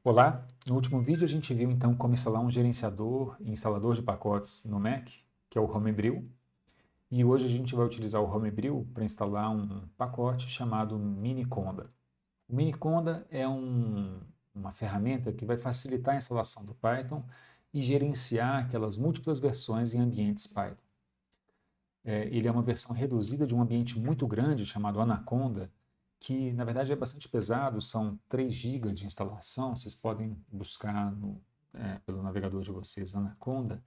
Olá, no último vídeo a gente viu então como instalar um gerenciador e instalador de pacotes no Mac, que é o Homebrew, e hoje a gente vai utilizar o Homebrew para instalar um pacote chamado Miniconda. O Miniconda é uma ferramenta que vai facilitar a instalação do Python e gerenciar aquelas múltiplas versões em ambientes Python. Ele é uma versão reduzida de um ambiente muito grande chamado Anaconda, que na verdade é bastante pesado, são 3 GB de instalação, vocês podem buscar pelo navegador de vocês Anaconda,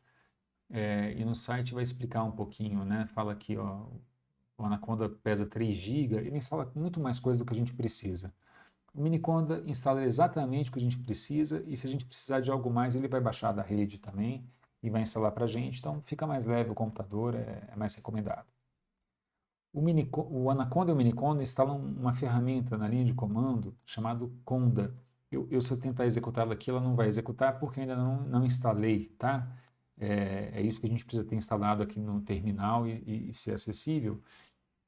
e no site vai explicar um pouquinho, né? Fala aqui, ó, o Anaconda pesa 3 GB, ele instala muito mais coisa do que a gente precisa. O Miniconda instala exatamente o que a gente precisa e se a gente precisar de algo mais, ele vai baixar da rede também e vai instalar para a gente, então fica mais leve o computador, é mais recomendado. O Anaconda e o Miniconda instalam uma ferramenta na linha de comando chamada Conda. Se eu tentar executá-la aqui, ela não vai executar porque ainda não instalei, tá? É isso que a gente precisa ter instalado aqui no terminal e ser acessível.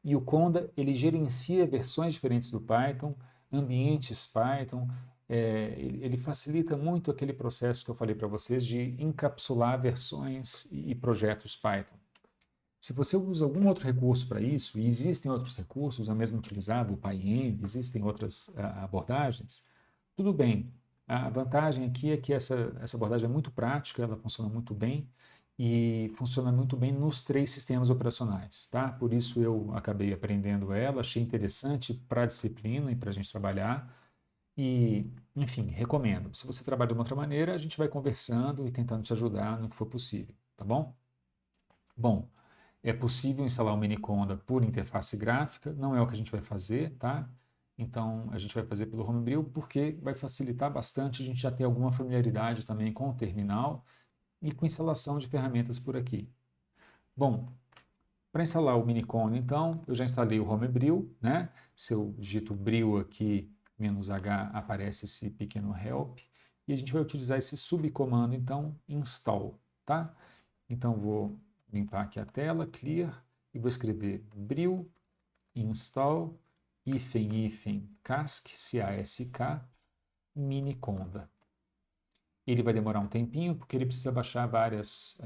E o Conda, ele gerencia versões diferentes do Python, ambientes Python, ele facilita muito aquele processo que eu falei para vocês de encapsular versões e projetos Python. Se você usa algum outro recurso para isso, e existem outros recursos, é mesmo utilizado, o PyEnv, existem outras abordagens, tudo bem. A vantagem aqui é que essa abordagem é muito prática, ela funciona muito bem e funciona muito bem nos 3 sistemas operacionais, tá? Por isso eu acabei aprendendo ela, achei interessante para a disciplina e para a gente trabalhar e, enfim, recomendo. Se você trabalha de uma outra maneira, a gente vai conversando e tentando te ajudar no que for possível, tá bom? Bom, é possível instalar o Miniconda por interface gráfica, não é o que a gente vai fazer, tá? Então, a gente vai fazer pelo Homebrew porque vai facilitar bastante, a gente já tem alguma familiaridade também com o terminal e com instalação de ferramentas por aqui. Bom, para instalar o Miniconda, então, eu já instalei o Homebrew, né? Se eu digito brew aqui, "-h", aparece esse pequeno help, e a gente vai utilizar esse subcomando, então, install, tá? Então, vou limpar aqui a tela, clear, e vou escrever brew install cask, C-A-S-K, miniconda. Ele vai demorar um tempinho, porque ele precisa baixar várias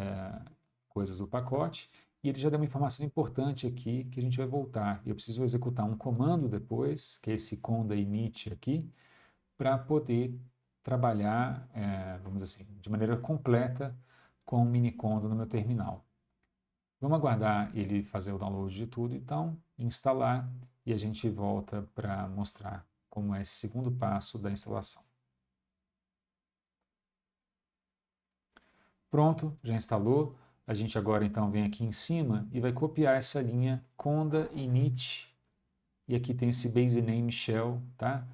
coisas do pacote, e ele já deu uma informação importante aqui, que a gente vai voltar. Eu preciso executar um comando depois, que é esse conda init aqui, para poder trabalhar, vamos dizer assim, de maneira completa com o miniconda no meu terminal. Vamos aguardar ele fazer o download de tudo, então, instalar, e a gente volta para mostrar como é esse segundo passo da instalação. Pronto, já instalou. A gente agora então vem aqui em cima e vai copiar essa linha conda init, e aqui tem esse base name shell, tá?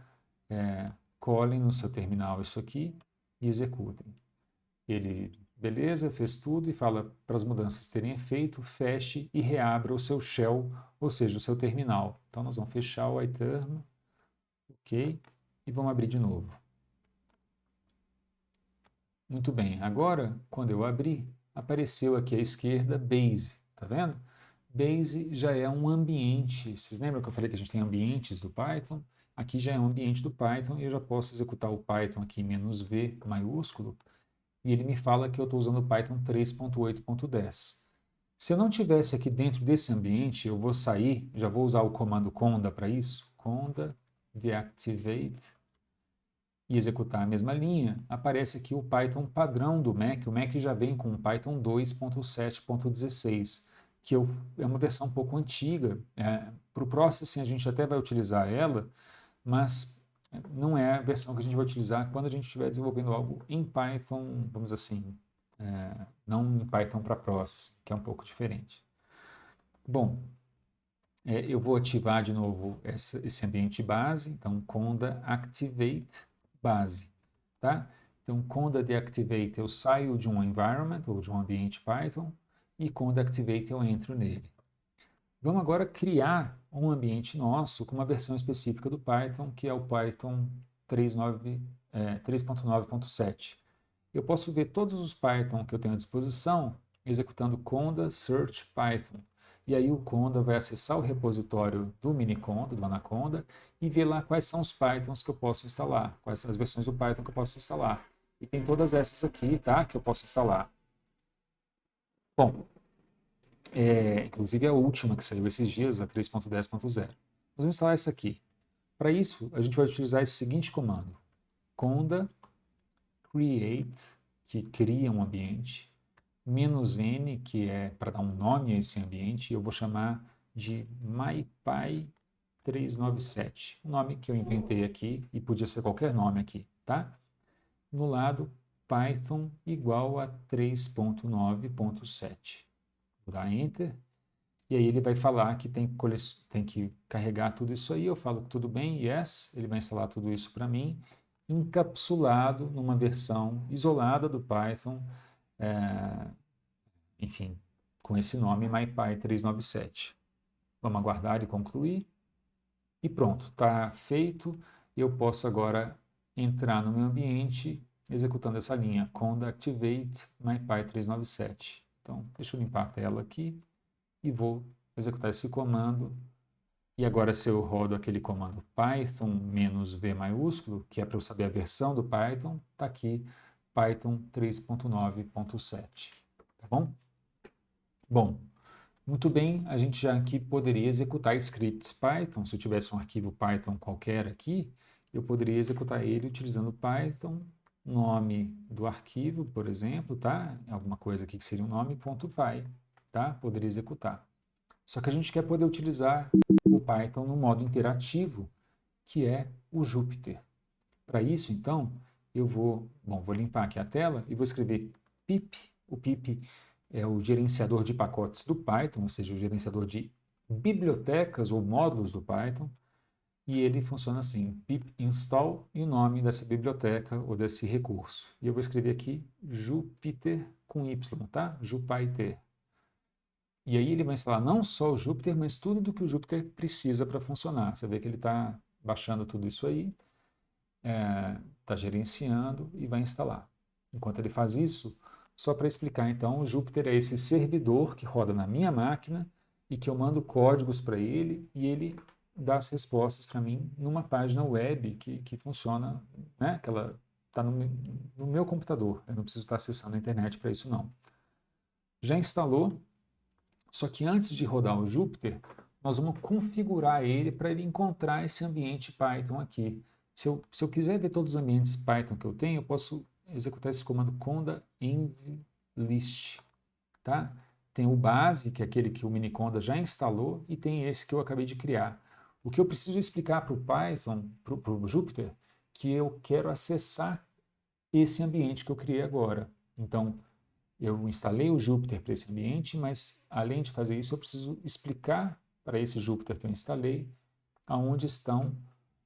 Colhem no seu terminal isso aqui e executem. Ele, beleza, fez tudo e fala para as mudanças terem efeito, feche e reabra o seu shell, ou seja, o seu terminal. Então nós vamos fechar o iTerm, ok, e vamos abrir de novo. Muito bem, agora quando eu abrir, apareceu aqui à esquerda Base, tá vendo? Base já é um ambiente, vocês lembram que eu falei que a gente tem ambientes do Python? Aqui já é um ambiente do Python e eu já posso executar o Python aqui "-v" maiúsculo, e ele me fala que eu estou usando o Python 3.8.10. Se eu não tivesse aqui dentro desse ambiente, eu vou sair, já vou usar o comando conda para isso, conda deactivate, e executar a mesma linha, aparece aqui o Python padrão do Mac. O Mac já vem com o Python 2.7.16, que é uma versão um pouco antiga. Para o Processing a gente até vai utilizar ela, mas não é a versão que a gente vai utilizar quando a gente estiver desenvolvendo algo em Python, vamos assim, não em Python para Processing, que é um pouco diferente. Bom, eu vou ativar de novo esse ambiente base, então conda activate base, tá? Então, conda deactivate eu saio de um environment ou de um ambiente Python e conda activate eu entro nele. Vamos agora criar um ambiente nosso com uma versão específica do Python, que é o Python 3.9.7. Eu posso ver todos os Python que eu tenho à disposição executando conda search Python. e aí o Conda vai acessar o repositório do Miniconda, do Anaconda, e ver lá quais são os Pythons que eu posso instalar, quais são as versões do Python que eu posso instalar. E tem todas essas aqui, tá, que eu posso instalar. Bom, inclusive a última que saiu esses dias, a 3.10.0. Nós vamos instalar essa aqui. Para isso, a gente vai utilizar esse seguinte comando: conda create, que cria um ambiente, "-n", que é para dar um nome a esse ambiente, eu vou chamar de mypy397, um nome que eu inventei aqui e podia ser qualquer nome aqui, tá? No lado, Python igual a 3.9.7. Vou dar Enter, e aí ele vai falar que tem que carregar tudo isso aí, eu falo que tudo bem, yes, ele vai instalar tudo isso para mim, encapsulado numa versão isolada do Python, enfim, com esse nome MyPy397. Vamos aguardar e concluir. E pronto, está feito. Eu posso agora entrar no meu ambiente executando essa linha, conda activate mypy397. Então, deixa eu limpar a tela aqui e vou executar esse comando. E agora, se eu rodo aquele comando Python-V maiúsculo, que é para eu saber a versão do Python, está aqui Python 3.9.7. Tá bom? Bom, muito bem, a gente já aqui poderia executar scripts Python. Se eu tivesse um arquivo Python qualquer aqui, eu poderia executar ele utilizando Python, nome do arquivo, por exemplo, tá? Alguma coisa aqui que seria um nome.py, tá? Poderia executar. Só que a gente quer poder utilizar o Python no modo interativo, que é o Jupyter. Para isso, então, vou limpar aqui a tela e vou escrever pip. O pip é o gerenciador de pacotes do Python, ou seja, o gerenciador de bibliotecas ou módulos do Python, e ele funciona assim, pip install e o nome dessa biblioteca ou desse recurso. E eu vou escrever aqui Jupyter com Y, tá? Jupyter. E aí ele vai instalar não só o Jupyter, mas tudo do que o Jupyter precisa para funcionar. Você vê que ele está baixando tudo isso aí, está gerenciando e vai instalar. Enquanto ele faz isso, só para explicar então, o Jupyter é esse servidor que roda na minha máquina e que eu mando códigos para ele e ele dá as respostas para mim numa página web que funciona, né? Que ela está no meu computador. Eu não preciso estar acessando a internet para isso não. Já instalou, só que antes de rodar o Jupyter, nós vamos configurar ele para ele encontrar esse ambiente Python aqui. Se eu quiser ver todos os ambientes Python que eu tenho, eu posso executar esse comando conda env list. Tá? Tem o base, que é aquele que o Miniconda já instalou, e tem esse que eu acabei de criar. O que eu preciso explicar para o Python, para o Jupyter, que eu quero acessar esse ambiente que eu criei agora. Então, eu instalei o Jupyter para esse ambiente, mas além de fazer isso, eu preciso explicar para esse Jupyter que eu instalei aonde estão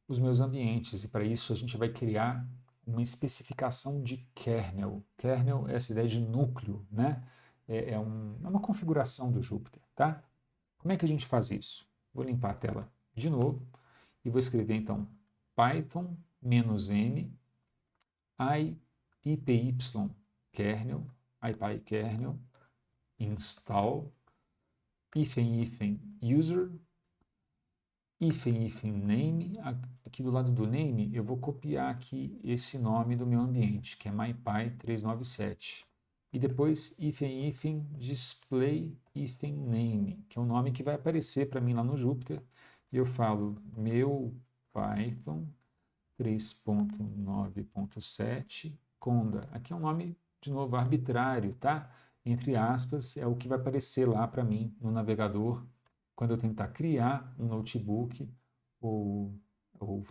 os meus ambientes. E para isso a gente vai criar uma especificação de kernel. Kernel é essa ideia de núcleo, né? É uma configuração do Jupyter, tá? Como é que a gente faz isso? Vou limpar a tela de novo e vou escrever então Python-n ipy kernel ipykernel install user name. Aqui do lado do name eu vou copiar aqui esse nome do meu ambiente, que é mypy397, e depois display name, que é um nome que vai aparecer para mim lá no Jupyter, e eu falo meu Python 3.9.7 conda. Aqui é um nome, de novo, arbitrário, tá? Entre aspas, é o que vai aparecer lá para mim no navegador quando eu tentar criar um notebook ou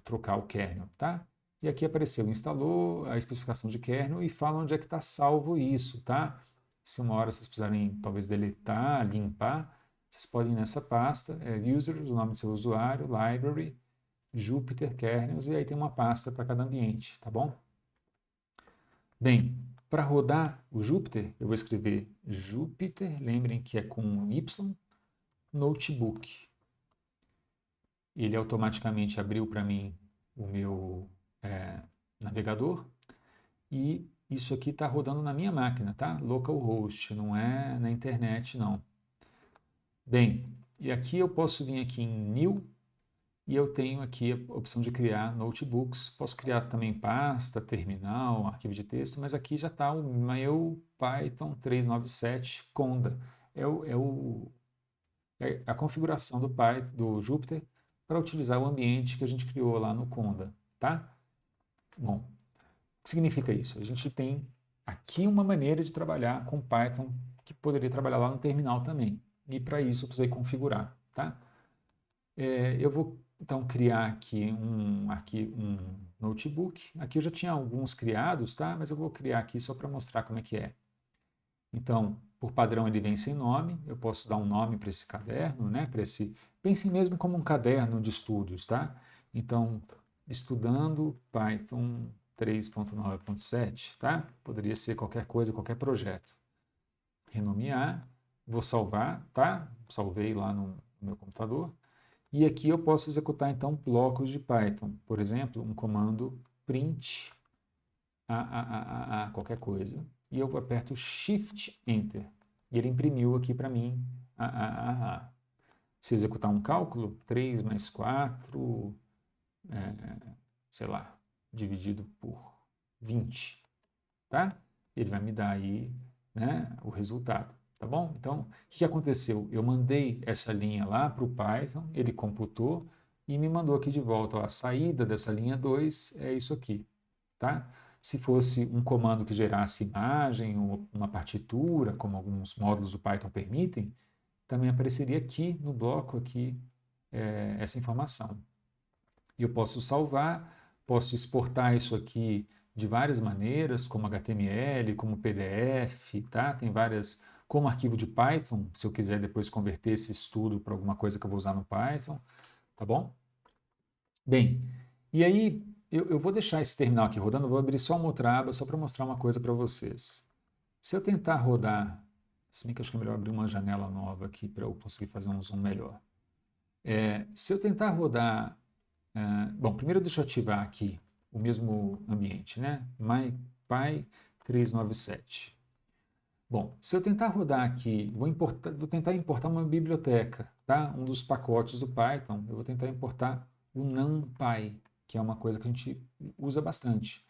trocar o kernel, tá? E aqui apareceu, instalou a especificação de kernel e fala onde é que está salvo isso, tá? Se uma hora vocês precisarem talvez deletar, limpar, vocês podem ir nessa pasta, users, o nome do seu usuário, library, Jupyter kernels, e aí tem uma pasta para cada ambiente, tá bom? Bem, para rodar o Jupyter, eu vou escrever Jupyter, lembrem que é com Y, notebook. Ele automaticamente abriu para mim o meu navegador e isso aqui está rodando na minha máquina, tá? Localhost, não é na internet, não. Bem, e aqui eu posso vir aqui em New e eu tenho aqui a opção de criar notebooks. Posso criar também pasta, terminal, arquivo de texto, mas aqui já está o meu Python 397 Conda. É a configuração do Python, do Jupyter, para utilizar o ambiente que a gente criou lá no Conda, tá? Bom, o que significa isso? A gente tem aqui uma maneira de trabalhar com Python que poderia trabalhar lá no terminal também. E para isso eu precisei configurar, tá? Eu vou então criar aqui um notebook. Aqui eu já tinha alguns criados, tá? Mas eu vou criar aqui só para mostrar como é que é. Então, por padrão ele vem sem nome. Eu posso dar um nome para esse caderno, né? Pense mesmo como um caderno de estudos, tá? Então, estudando Python 3.9.7, tá? Poderia ser qualquer coisa, qualquer projeto. Renomear, vou salvar, tá? Salvei lá no meu computador. E aqui eu posso executar então blocos de Python. Por exemplo, um comando print qualquer coisa. E eu aperto Shift Enter. E ele imprimiu aqui para mim Se executar um cálculo, 3 mais 4, sei lá, dividido por 20, tá? Ele vai me dar aí, né, o resultado, tá bom? Então, o que aconteceu? Eu mandei essa linha lá para o Python, ele computou e me mandou aqui de volta. Ó, a saída dessa linha 2 é isso aqui, tá? Se fosse um comando que gerasse imagem ou uma partitura, como alguns módulos do Python permitem, também apareceria aqui no bloco aqui essa informação. E eu posso salvar, posso exportar isso aqui de várias maneiras, como HTML, como PDF, tá? Tem várias, como arquivo de Python, se eu quiser depois converter esse estudo para alguma coisa que eu vou usar no Python, tá bom? Bem, e aí eu vou deixar esse terminal aqui rodando, vou abrir só uma outra aba só para mostrar uma coisa para vocês. Se eu tentar rodar, se bem que acho que é melhor abrir uma janela nova aqui para eu conseguir fazer um zoom melhor. Se eu tentar rodar bom, primeiro deixa eu ativar aqui o mesmo ambiente, né? MyPy 397. Bom, se eu tentar rodar aqui, vou tentar importar uma biblioteca, tá? Um dos pacotes do Python, eu vou tentar importar o NumPy, que é uma coisa que a gente usa bastante.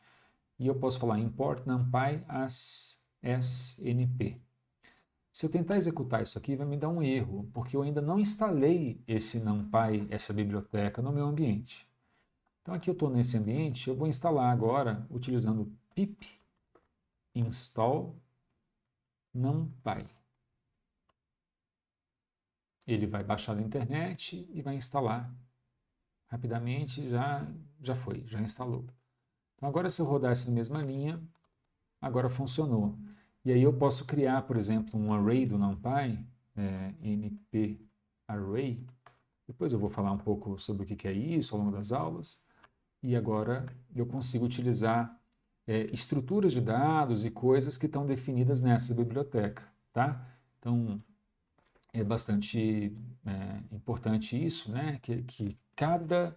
E eu posso falar import NumPy as SNP. Se eu tentar executar isso aqui, vai me dar um erro, porque eu ainda não instalei esse NumPy, essa biblioteca, no meu ambiente. Então aqui eu estou nesse ambiente, eu vou instalar agora utilizando pip install numpy. Ele vai baixar da internet e vai instalar rapidamente, já foi, já instalou. Então agora se eu rodar essa mesma linha, agora funcionou. E aí eu posso criar, por exemplo, um array do NumPy, np array. Depois eu vou falar um pouco sobre o que é isso ao longo das aulas. E agora eu consigo utilizar estruturas de dados e coisas que estão definidas nessa biblioteca, tá? Então, é bastante importante isso, né? Que cada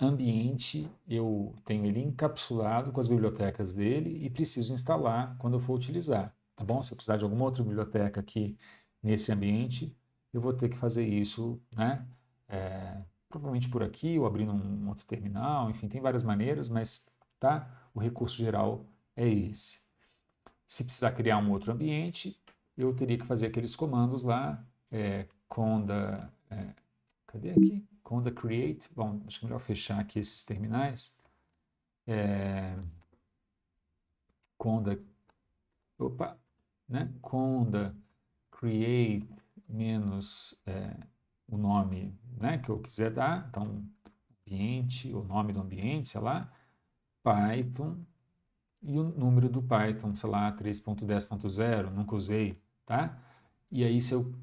ambiente eu tenho ele encapsulado com as bibliotecas dele e preciso instalar quando eu for utilizar, tá bom? Se eu precisar de alguma outra biblioteca aqui nesse ambiente, eu vou ter que fazer isso, né? Provavelmente por aqui, ou abrindo um outro terminal, enfim, tem várias maneiras, mas tá? O recurso geral é esse. Se precisar criar um outro ambiente, eu teria que fazer aqueles comandos lá, conda, cadê aqui? Conda create, bom, acho que é melhor fechar aqui esses terminais. Conda, opa, né? Conda create menos o nome, né, que eu quiser dar, então ambiente, o nome do ambiente, sei lá, Python e o número do Python, sei lá, 3.10.0, nunca usei, tá? E aí, se eu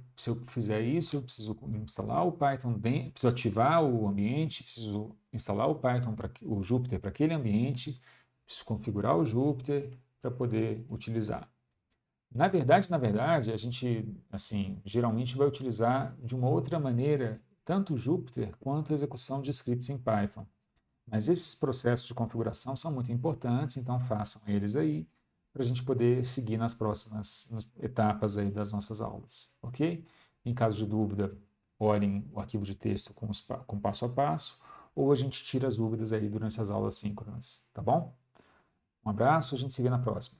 fizer isso, eu preciso instalar o Python, preciso ativar o ambiente, preciso instalar o Python, o Jupyter para aquele ambiente, preciso configurar o Jupyter para poder utilizar. Na verdade, a gente, assim, geralmente vai utilizar de uma outra maneira tanto o Jupyter quanto a execução de scripts em Python. Mas esses processos de configuração são muito importantes, então façam eles aí para a gente poder seguir nas próximas etapas aí das nossas aulas, ok? Em caso de dúvida, olhem o arquivo de texto com passo a passo, ou a gente tira as dúvidas aí durante as aulas síncronas, tá bom? Um abraço, a gente se vê na próxima.